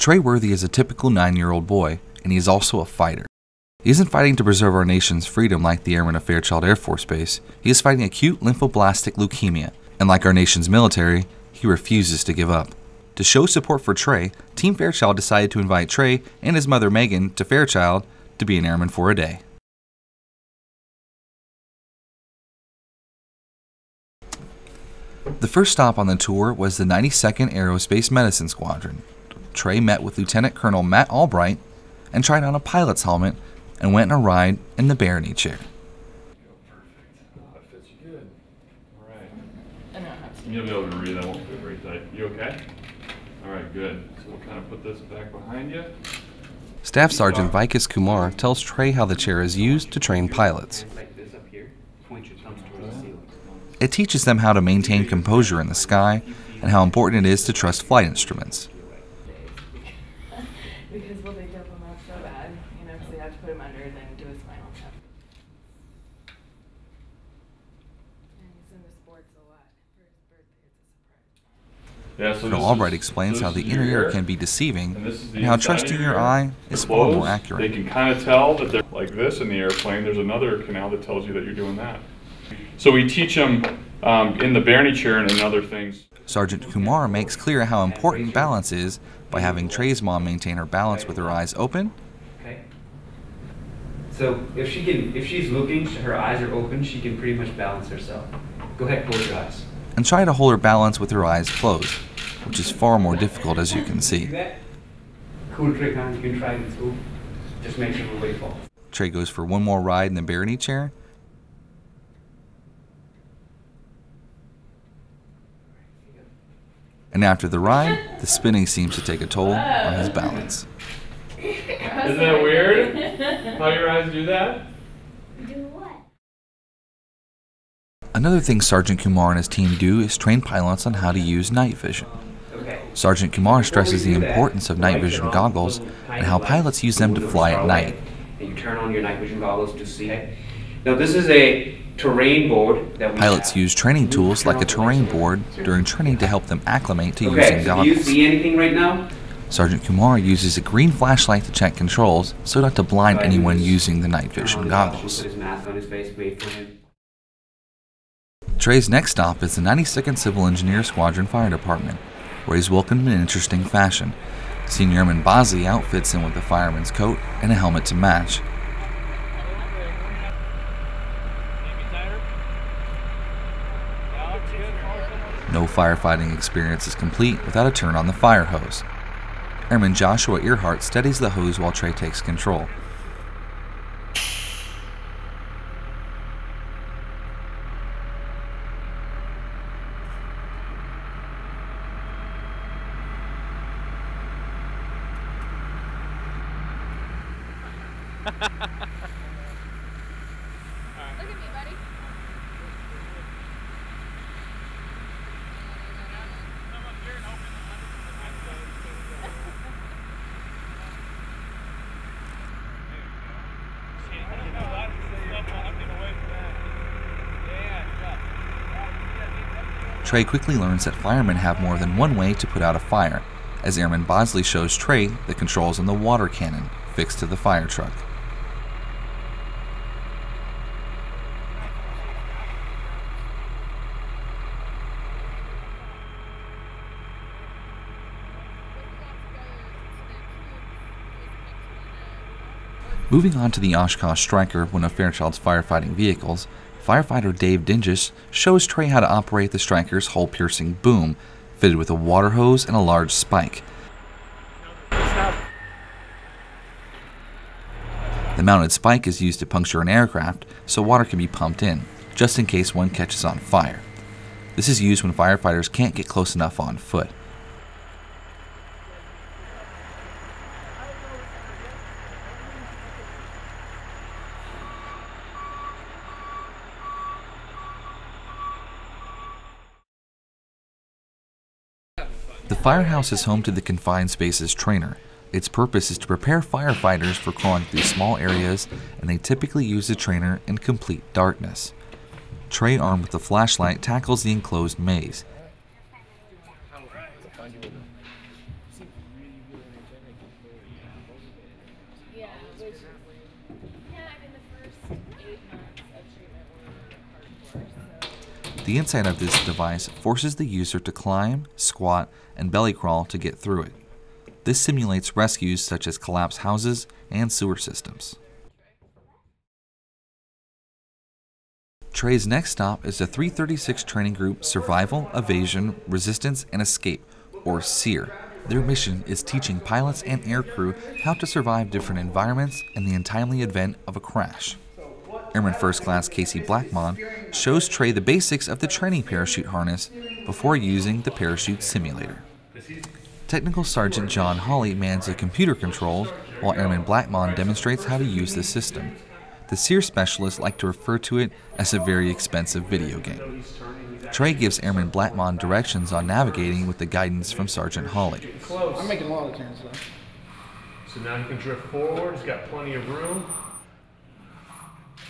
Tre Worthy is a typical 9-year-old boy, and he is also a fighter. He isn't fighting to preserve our nation's freedom like the Airmen of Fairchild Air Force Base. He is fighting acute lymphoblastic leukemia, and like our nation's military, he refuses to give up. To show support for Tre, Team Fairchild decided to invite Tre and his mother Megan to Fairchild to be an airman for a day. The first stop on the tour was the 92nd Aerospace Medicine Squadron. Tre met with Lieutenant Colonel Matt Albright and tried on a pilot's helmet and went on a ride in the Barony chair. Perfect. Oh, that fits you good. All right. You'll be able to read. I won't fit very tight. You okay? All right, good. So we'll kind of put this back behind you. Staff Sergeant Vikas Kumar tells Tre how the chair is used to train pilots. It teaches them how to maintain composure in the sky and how important it is to trust flight instruments. Because they jump them up so bad, so they have to put him under and then do a spinal tap. And he's into sports a lot. For his birthday, it's a surprise. Colonel Albright explains how the inner ear can be deceiving and how trusting your eye is far more accurate. They can kind of tell that they're like this in the airplane. There's another canal that tells you that you're doing that. So we teach them in the Barony chair and in other things. Sergeant Kumar makes clear how important balance is by having Tre's mom maintain her balance with her eyes open. Okay. So if she's looking, her eyes are open, she can pretty much balance herself. Go ahead, close your eyes. And try to hold her balance with her eyes closed, which is far more difficult, as you can see. Cool trick, huh? You can try it in school. Just make sure the weight falls. Tre goes for one more ride in the Barony chair. And after the ride, the spinning seems to take a toll on his balance. Isn't that weird? How your eyes do that? Do what? Another thing Sergeant Kumar and his team do is train pilots on how to use night vision. Sergeant Kumar stresses the importance of night vision goggles and how pilots use them to fly at night. You turn on your night vision goggles to see. Now this is a terrain board that pilots use training tools like a terrain board during training to help them acclimate to using goggles. Do you see anything right now? Sergeant Kumar uses a green flashlight to check controls so not to blind anyone using the night vision goggles. Tre's next stop is the 92nd Civil Engineer Squadron Fire Department, where he's welcomed in an interesting fashion. Senior Airman Bosley outfits him with a fireman's coat and a helmet to match. No firefighting experience is complete without a turn on the fire hose. Airman Joshua Earhart steadies the hose while Tre takes control. Look at me, buddy. Tre quickly learns that firemen have more than one way to put out a fire, as Airman Bosley shows Tre the controls on the water cannon fixed to the fire truck. Moving on to the Oshkosh Striker, one of Fairchild's firefighting vehicles, firefighter Dave Dinges shows Tre how to operate the Striker's hole-piercing boom, fitted with a water hose and a large spike. The mounted spike is used to puncture an aircraft so water can be pumped in, just in case one catches on fire. This is used when firefighters can't get close enough on foot. The firehouse is home to the Confined Spaces Trainer. Its purpose is to prepare firefighters for crawling through small areas, and they typically use the trainer in complete darkness. Tre, armed with a flashlight, tackles the enclosed maze. Yeah, which, yeah, I mean, the first 8 months of treatment were hardcore, so. The inside of this device forces the user to climb, squat, and belly crawl to get through it. This simulates rescues such as collapsed houses and sewer systems. Tre's next stop is the 336 Training Group Survival, Evasion, Resistance, and Escape, or SEER. Their mission is teaching pilots and aircrew how to survive different environments in the untimely event of a crash. Airman First Class Casey Blackmon shows Tre the basics of the training parachute harness before using the parachute simulator. Technical Sergeant John Hawley mans the computer controls while Airman Blackmon demonstrates how to use the system. The SEER specialists like to refer to it as a very expensive video game. Tre gives Airman Blackmon directions on navigating with the guidance from Sergeant Hawley. I'm making a lot of turns though. So now you can drift forward. He's got plenty of room.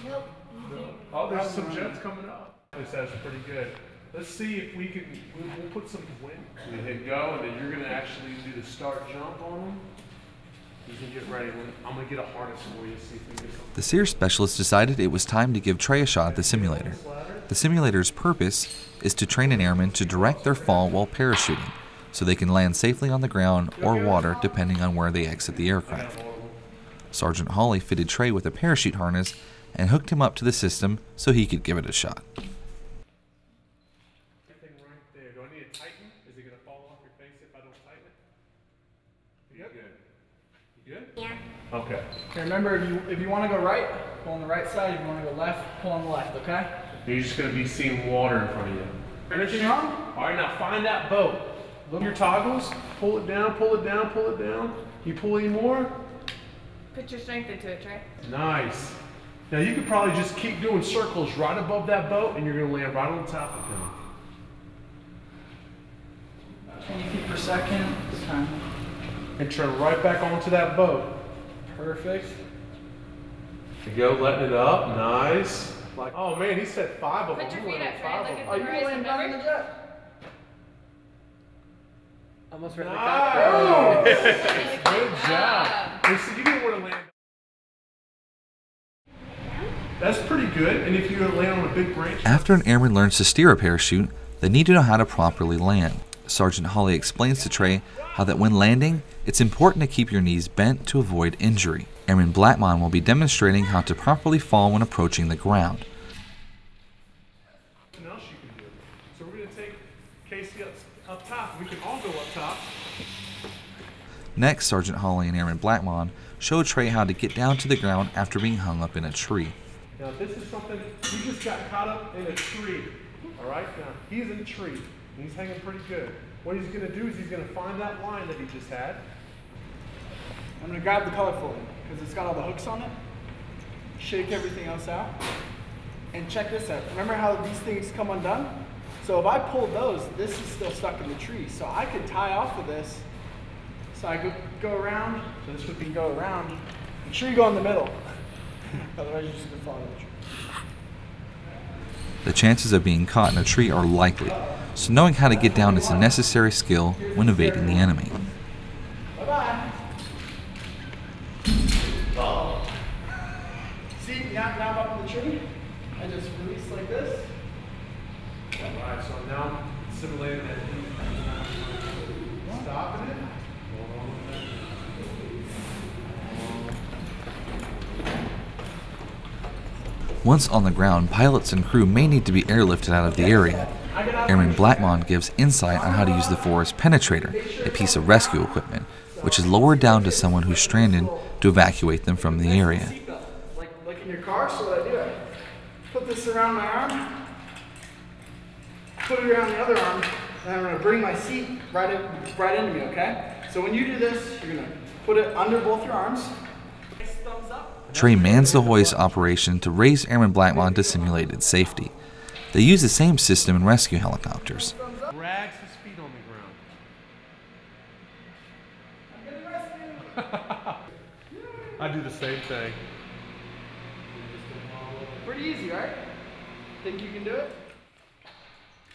Nope. Oh, there's some jets coming up. That's pretty good. Let's see if we can, we'll put some wind. We hit go, and then you're going to actually do the start jump on him. You can get ready. I'm going to get a harness for you, see if we can get something. The SEER specialist decided it was time to give Tre a shot at the simulator. The simulator's purpose is to train an airman to direct their fall while parachuting, so they can land safely on the ground or water depending on where they exit the aircraft. Sergeant Hawley fitted Tre with a parachute harness and hooked him up to the system so he could give it a shot. Everything right there. Do I need to tighten? Is it going to fall off your face if I don't tighten it? Yep. You good? You good? Yeah. Okay. Okay, remember, if you want to go right, pull on the right side. If you want to go left, pull on the left, okay? You're just going to be seeing water in front of you. Anything wrong? All right, now find that boat. Look at your toggles. Pull it down, pull it down, pull it down. You pull any more? Put your strength into it, Tre. Nice. Now you could probably just keep doing circles right above that boat and you're going to land right on top of him. 20 feet per second. This time. And turn right back onto that boat. Perfect. There you go, letting it up. Nice. Like, oh man, he said 5 of them. Put your You feet landed up, 5 Tre. of Look them. at Oh, the you horizon, land down in the remember? jet. Almost right in the Nice. cockpit. Good job. Listen, you didn't want to land. That's pretty good. And if you land on a big branch. After an airman learns to steer a parachute, they need to know how to properly land. Sergeant Hawley explains to Tre how that when landing, it's important to keep your knees bent to avoid injury. Airman Blackmon will be demonstrating how to properly fall when approaching the ground. What else you can do? So we're going to take Casey up top. We can all go up top. Next, Sergeant Hawley and Airman Blackmon show Tre how to get down to the ground after being hung up in a tree. Now this is something, you just got caught up in a tree. All right, now he's in a tree. And he's hanging pretty good. What he's going to do is he's going to find that line that he just had. I'm going to grab the colorful because it's got all the hooks on it. Shake everything else out. And check this out. Remember how these things come undone? So if I pull those, this is still stuck in the tree. So I could tie off of this. So I could go around. So this would be go around. The tree go in the middle. Otherwise you're just going to fall in the tree. The chances of being caught in a tree are likely, so knowing how to get down is a necessary skill when evading the enemy. Bye-bye. Oh. See, now I'm up in the tree. I just release like this. Alright, so now simulating that stopping it. Hold on with that. Once on the ground, pilots and crew may need to be airlifted out of the area. Airman Blackmon gives insight on how to use the forest penetrator, a piece of rescue equipment, which is lowered down to someone who's stranded to evacuate them from the area. Like in your car, so what I do, I put this around my arm, put it around the other arm, and I'm going to bring my seat right into me, okay? So when you do this, you're going to put it under both your arms. Thumbs up. Tre mans the hoist operation to raise Airman Blackmon to simulated safety. They use the same system in rescue helicopters. Drags his feet on the ground. I do the same thing. Pretty easy, right? Think you can do it?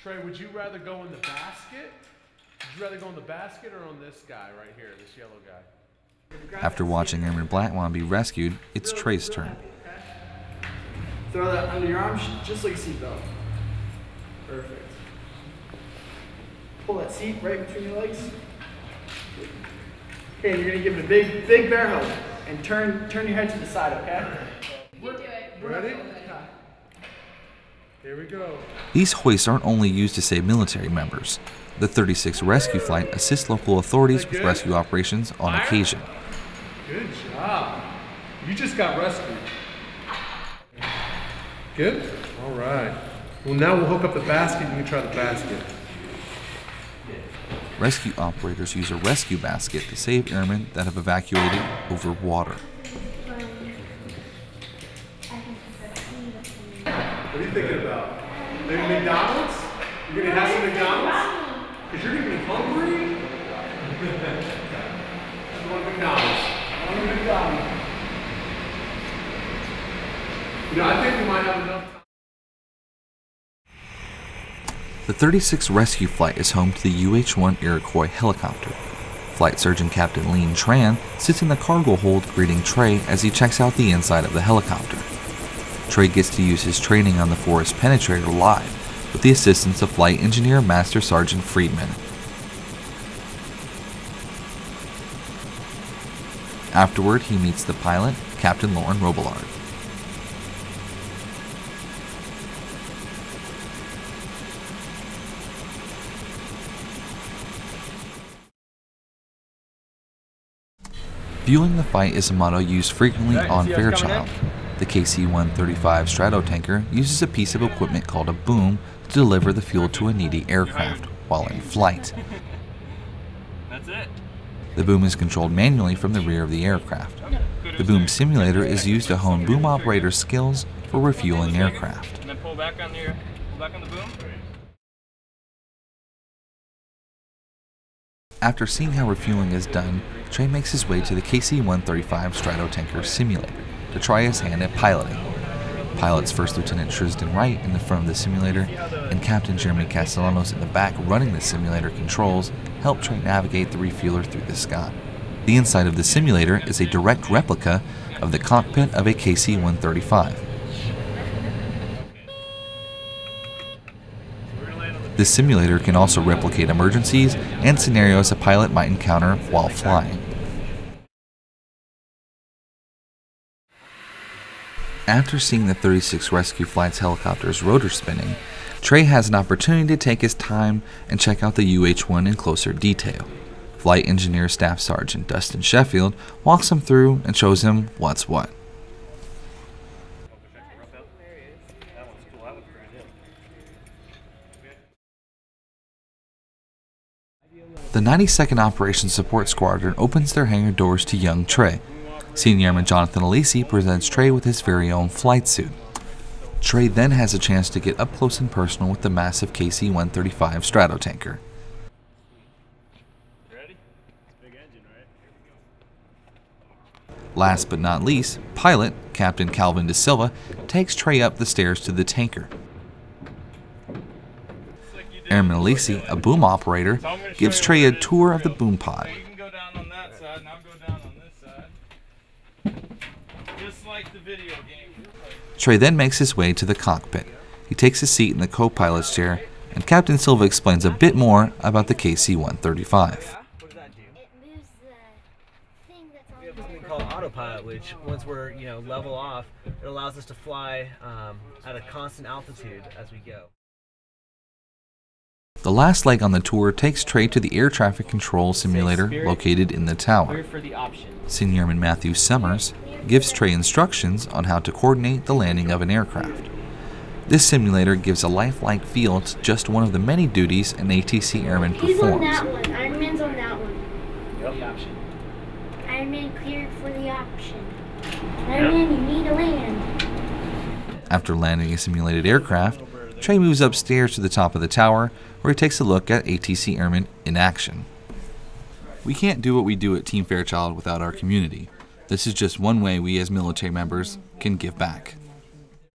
Tre, would you rather go in the basket? Would you rather go in the basket or on this guy right here, this yellow guy? After watching Airman Blackmon be rescued, it's Tre's turn. Throw that under your arms, just like a seatbelt. Perfect. Pull that seat right between your legs. Okay, and you're gonna give it a big bear hug and turn your head to the side, okay? You can do it. Ready? Here we go. These hoists aren't only used to save military members. The 36 rescue flight assists local authorities with rescue operations on occasion. Good job. You just got rescued. Good? All right. Well, now we'll hook up the basket. You can try the basket. Rescue operators use a rescue basket to save airmen that have evacuated over water. What are you thinking about? Maybe McDonald's? You're going to have some McDonald's? Because you're going to be hungry? I want McDonald's. I want McDonald's. You know, I think we might have enough time. The 36 rescue flight is home to the UH-1 Iroquois helicopter. Flight Surgeon Captain Lean Tran sits in the cargo hold greeting Tre as he checks out the inside of the helicopter. Tre gets to use his training on the Forest Penetrator live with the assistance of Flight Engineer Master Sergeant Friedman. Afterward, he meets the pilot, Captain Lauren Robillard. Fueling the fight is a motto used frequently on Fairchild. The KC-135 Stratotanker uses a piece of equipment called a boom to deliver the fuel to a needy aircraft while in flight. That's it. The boom is controlled manually from the rear of the aircraft. The boom simulator is used to hone boom operator skills for refueling aircraft. And then pull back on the boom. After seeing how refueling is done, Tre makes his way to the KC-135 Stratotanker simulator to try his hand at piloting. Pilots First Lieutenant Tristan Wright in the front of the simulator and Captain Jeremy Castellanos in the back running the simulator controls help Tre navigate the refueler through the sky. The inside of the simulator is a direct replica of the cockpit of a KC-135. This simulator can also replicate emergencies and scenarios a pilot might encounter while flying. After seeing the 36 rescue flight's helicopter's rotor spinning, Tre has an opportunity to take his time and check out the UH-1 in closer detail. Flight Engineer Staff Sergeant Dustin Sheffield walks him through and shows him what's what. The 92nd Operations Support Squadron opens their hangar doors to young Tre. Senior Airman Jonathan Alisi presents Tre with his very own flight suit. Tre then has a chance to get up close and personal with the massive KC-135 Stratotanker. Last but not least, pilot, Captain Calvin De Silva, takes Tre up the stairs to the tanker. Airman Alisi, a boom operator, gives Tre a tour of the boom pod. You can go down on that side, and I'll go down on this side. Just like the video game. Tre then makes his way to the cockpit. He takes a seat in the co-pilot's chair, and Captain Silva explains a bit more about the KC-135. It moves the thing that's on We have something called autopilot, which once we're level off, it allows us to fly at a constant altitude as we go. The last leg on the tour takes Tre to the air traffic control simulator located in the tower. Senior Airman Matthew Summers gives Tre instructions on how to coordinate the landing of an aircraft. This simulator gives a lifelike feel to just one of the many duties an ATC airman He's on performs. that one. Iron Man's on that one. The option. Iron Man cleared for the option. Iron Man, you need to land. After landing a simulated aircraft, Tre moves upstairs to the top of the tower, where he takes a look at ATC airmen in action. We can't do what we do at Team Fairchild without our community. This is just one way we as military members can give back.